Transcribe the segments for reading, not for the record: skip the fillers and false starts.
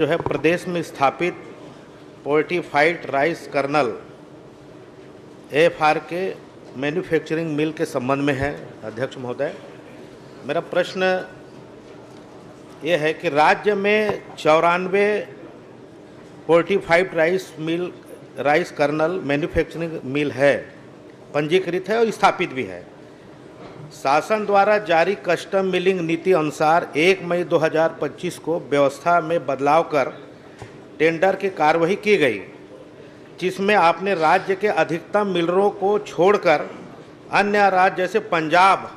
जो है प्रदेश में स्थापित fortified rice kernel AFRK manufacturing mill के संबंध में है। अध्यक्ष महोदय, मेरा प्रश्न ये है कि राज्य में 94 फोर्टिफाइड राइस कर्नल मैन्युफैक्चरिंग मिल है, पंजीकृत है और स्थापित भी है। शासन द्वारा जारी कस्टम मिलिंग नीति अनुसार 1 मई 2025 को व्यवस्था में बदलाव कर टेंडर की कार्यवाही की गई, जिसमें आपने राज्य के अधिकतम मिलरों को छोड़कर अन्य राज्य जैसे पंजाब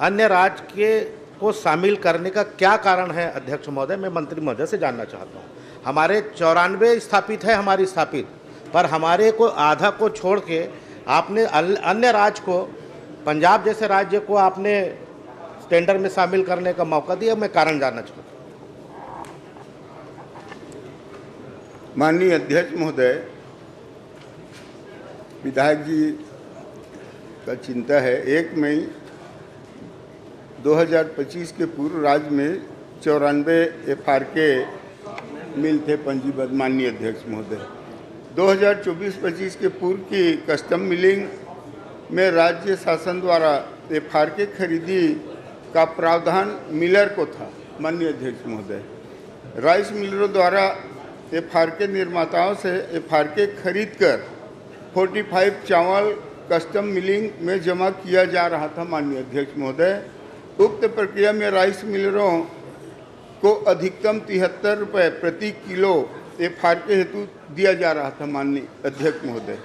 अन्य राज्य के को शामिल करने का क्या कारण है? अध्यक्ष महोदय, मैं मंत्री महोदय से जानना चाहता हूँ। हमारे 94 स्थापित है, हमारी स्थापित, पर हमारे को आधा को छोड़ के आपने अन्य राज्य को, पंजाब जैसे राज्य को आपने टेंडर में शामिल करने का मौका दिया। मैं कारण जानना चाहता हूँ। माननीय अध्यक्ष महोदय, विधायक जी का चिंता है। 1 मई 2025 के पूर्व राज्य में 94 FRK मिल थे पंजीबद्ध। माननीय अध्यक्ष महोदय, 2024-25 के पूर्व की कस्टम मिलिंग में राज्य शासन द्वारा FRK खरीदी का प्रावधान मिलर को था। माननीय अध्यक्ष महोदय, राइस मिलरों द्वारा FRK निर्माताओं से FRK खरीदकर 45 चावल कस्टम मिलिंग में जमा किया जा रहा था। माननीय अध्यक्ष महोदय, उक्त प्रक्रिया में राइस मिलरों को अधिकतम 73 रुपये प्रति किलो FRK हेतु दिया जा रहा था। माननीय अध्यक्ष महोदय,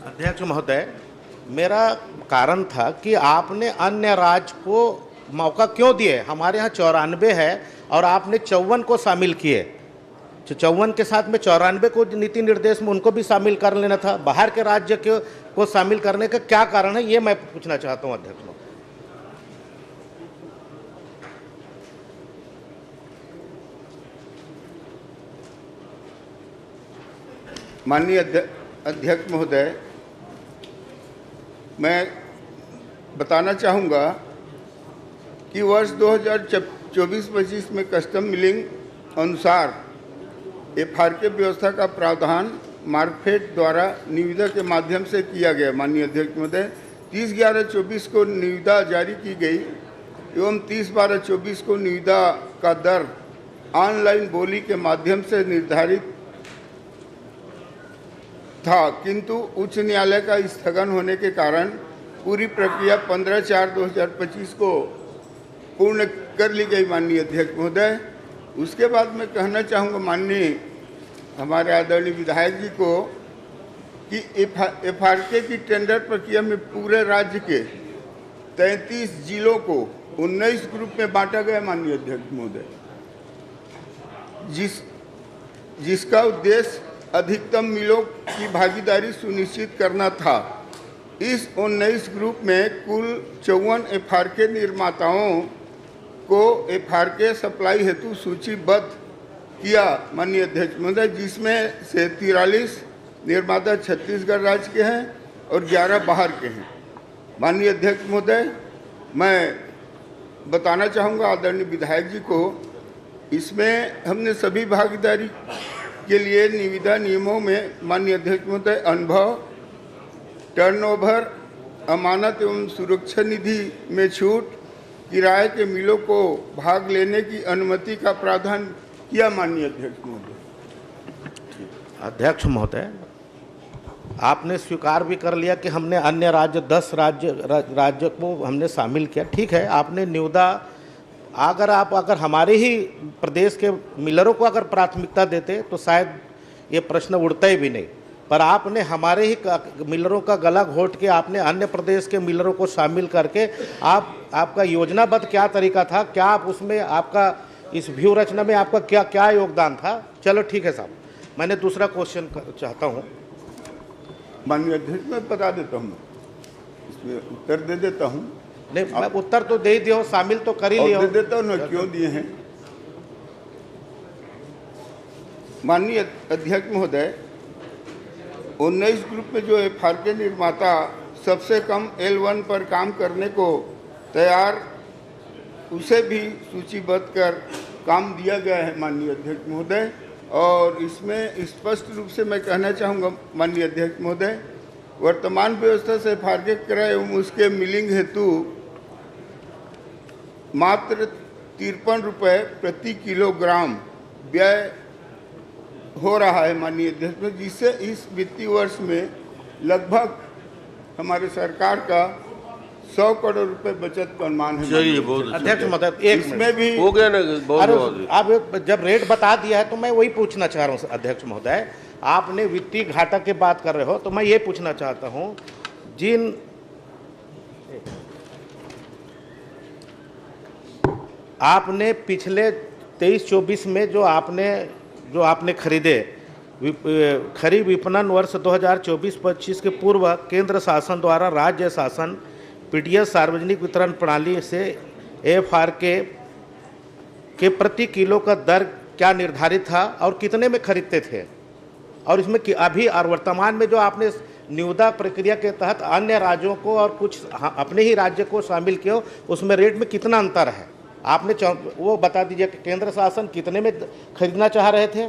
अध्यक्ष महोदय, मेरा कारण था कि आपने अन्य राज्य को मौका क्यों दिए? हमारे यहाँ 94 है और आपने 54 को शामिल किए। 54 के साथ में 94 को नीति निर्देश में उनको भी शामिल कर लेना था। बाहर के राज्य को शामिल करने का क्या कारण है, ये मैं पूछना चाहता हूँ अध्यक्ष महोदय। माननीय अध्यक्ष महोदय, मैं बताना चाहूँगा कि वर्ष 2024-25 में कस्टम मिलिंग अनुसार FRK व्यवस्था का प्रावधान मार्कफेड द्वारा निविदा के माध्यम से किया गया। माननीय अध्यक्ष महोदय, 30/11/24 को निविदा जारी की गई एवं 30/12/24 को निविदा का दर ऑनलाइन बोली के माध्यम से निर्धारित था, किंतु उच्च न्यायालय का स्थगन होने के कारण पूरी प्रक्रिया 15/4/2025 को पूर्ण कर ली गई। माननीय अध्यक्ष महोदय, उसके बाद मैं कहना चाहूँगा माननीय हमारे आदरणीय विधायक जी को कि FRK की टेंडर प्रक्रिया में पूरे राज्य के 33 जिलों को 19 ग्रुप में बांटा गया। माननीय अध्यक्ष महोदय, जिसका उद्देश्य अधिकतम मिलों की भागीदारी सुनिश्चित करना था। इस 19 ग्रुप में कुल 54 FRK निर्माताओं को FRK सप्लाई हेतु सूचीबद्ध किया। माननीय अध्यक्ष महोदय, जिसमें से 43 निर्माता छत्तीसगढ़ राज्य के हैं और 11 बाहर के हैं। माननीय अध्यक्ष महोदय, मैं बताना चाहूँगा आदरणीय विधायक जी को, इसमें हमने सभी भागीदारी के लिए निविदा नियमों में माननीय अध्यक्ष महोदय अनुभव, टर्नओवर, अमानत एवं सुरक्षा निधि में छूट, किराए के मिलों को भाग लेने की अनुमति का प्रावधान किया। माननीय अध्यक्ष महोदय। अध्यक्ष महोदय, आपने स्वीकार भी कर लिया कि हमने अन्य राज्य 10 राज्य को हमने शामिल किया। ठीक है, आपने निविदा अगर हमारे ही प्रदेश के मिलरों को अगर प्राथमिकता देते तो शायद ये प्रश्न उठता ही भी नहीं, पर आपने हमारे ही मिलरों का गला घोट के आपने अन्य प्रदेश के मिलरों को शामिल करके आपका योजनाबद्ध क्या तरीका था? क्या आप उसमें आपका इस व्यू रचना में आपका क्या क्या योगदान था? चलो ठीक है साहब, मैंने दूसरा क्वेश्चन चाहता हूँ। माननीय अध्यक्ष, मैं बता देता हूँ, इसमें उत्तर दे देता हूँ। नहीं, मैं उत्तर तो दे ही दिया, शामिल तो कर ही लिया, दे देता हूँ ना, क्यों दिए हैं। माननीय अध्यक्ष महोदय, 19 ग्रुप में जो FRK निर्माता सबसे कम L1 पर काम करने को तैयार उसे भी सूचीबद्ध कर काम दिया गया है माननीय अध्यक्ष महोदय। और इसमें स्पष्ट रूप से मैं कहना चाहूँगा माननीय अध्यक्ष महोदय, वर्तमान व्यवस्था से फार्के क्रय एवं उसके मिलिंग हेतु मात्र 53 रुपये प्रति किलोग्राम व्यय हो रहा है माननीय अध्यक्ष महोदय, जिससे इस वित्तीय वर्ष में लगभग हमारे सरकार का 100 करोड़ रुपए बचत का अनुमान है। चलिए, बहुत अच्छा। अध्यक्ष महोदय एक इसमें भी हो गया ना, बहुत अरे बहुत। आप जब रेट बता दिया है तो मैं वही पूछना चाह रहा हूँ अध्यक्ष महोदय, आपने वित्तीय घाटा की बात कर रहे हो तो मैं ये पूछना चाहता हूँ, जिन आपने पिछले 23-24 में जो आपने खरीदे खरीफ विपणन वर्ष 2024-25 के पूर्व केंद्र शासन द्वारा राज्य शासन पीडीएस सार्वजनिक वितरण प्रणाली से एफआरके के प्रति किलो का दर क्या निर्धारित था और कितने में खरीदते थे, और इसमें अभी और वर्तमान में जो आपने निविदा प्रक्रिया के तहत अन्य राज्यों को और कुछ अपने ही राज्य को शामिल किया, उसमें रेट में कितना अंतर है आपने वो बता दीजिए कि केंद्र शासन कितने में खरीदना चाह रहे थे,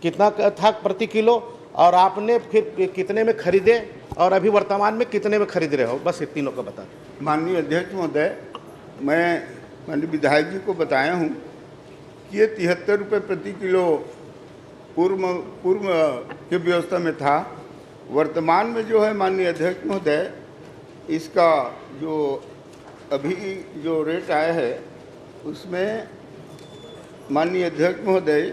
कितना था प्रति किलो, और आपने फिर कितने में खरीदे और अभी वर्तमान में कितने में खरीद रहे हो, बस ये तीनों का बता दें। माननीय अध्यक्ष महोदय, मैं माननीय विधायक जी को बताया हूँ कि ये 73 रुपये प्रति किलो पूर्व की व्यवस्था में था। वर्तमान में जो है माननीय अध्यक्ष महोदय, इसका जो अभी जो रेट आया है उसमें माननीय अध्यक्ष महोदय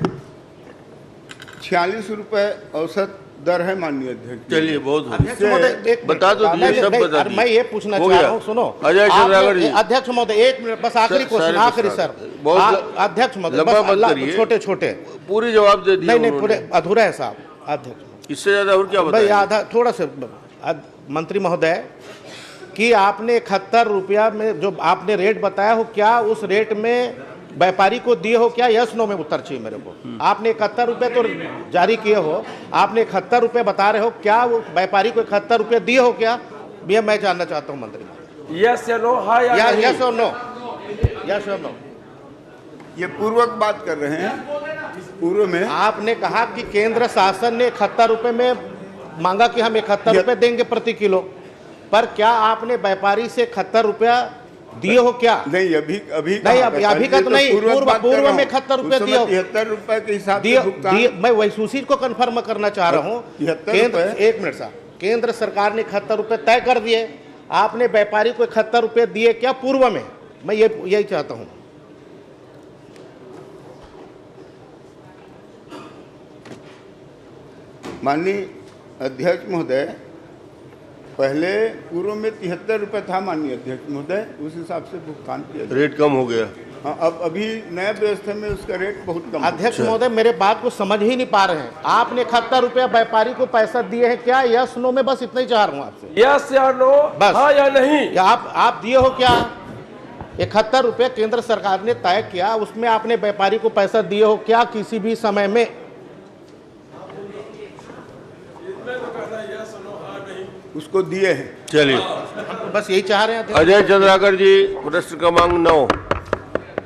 46 रुपये औसत दर है माननीय अध्यक्ष। चलिए, बहुत हो अध्यक्ष महोदय एक बता दो, ये सब बता मैं ये पूछना हो चाह गया। रहा हूँ, सुनो अजय चंद्राकर जी। अध्यक्ष महोदय एक मिनट बस, आखिरी क्वेश्चन, आखिरी सर, बहुत अध्यक्ष महोदय लंबा मत बस करिए। छोटे छोटे, पूरी जवाब दे दिया नहीं पूरे उन्होंने। अधूरा है साहब अध्यक्ष। इससे ज्यादा और क्या भाई बताएं? आधा थोड़ा सा मंत्री महोदय कि आपने 71 रुपया में जो आपने रेट बताया हो, क्या उस रेट में व्यापारी को दिए हो क्या? यस नो में उत्तर चाहिए मेरे को। आपने 71 रुपये तो जारी किए हो, आपने 71 रुपये बता रहे हो, क्या वो व्यापारी को 71 रुपये दिए हो क्या? ये मैं जानना चाहता हूँ मंत्री महोदय। यस या नो, हाँ या नहीं? यस और नो, यस और नो। ये पूर्वक बात कर रहे हैं। पूर्व में आपने कहा कि केंद्र शासन ने 71 रुपये में मांगा कि हम 71 रुपये देंगे प्रति किलो, पर क्या आपने व्यापारी से 71 रुपया दिए हो क्या? नहीं, अभी नहीं, अभी का तो नहीं, पूर्व में 71 रुपये दिए हो। 73 रुपये के हिसाब से दिए भुगतान। मैं वही उसी को कंफर्म करना चाह रहा हूँ। 73 केंद्र, रुपये। एक मिनट साहब, केंद्र सरकार ने 71 रुपये तय कर दिए, आपने व्यापारी को 71 रुपये दिए क्या पूर्व में? मैं यही चाहता हूँ। माननीय अध्यक्ष महोदय, पहले पूर्व में 73 रुपये था माननीय अध्यक्ष महोदय, उस हिसाब से भुगतान किया जाए। रेट कम हो गया। हाँ, अब अभी नया व्यवस्था में उसका रेट बहुत कम है। अध्यक्ष महोदय मेरे बात को समझ ही नहीं पा रहे हैं। आपने 71 रुपया व्यापारी को पैसा दिए हैं क्या? यस नो में बस इतना ही चाह रहा हूँ आपसे। यस या नो, बस। हाँ या नहीं? या आप दिए हो क्या? 71 रुपये केंद्र सरकार ने तय किया, उसमें आपने व्यापारी को पैसा दिए हो क्या किसी भी समय में? उसको दिए हैं। चलिए, बस यही चाह रहे हैं। अजय चंद्राकर जी, प्रश्न क्रमांक 9।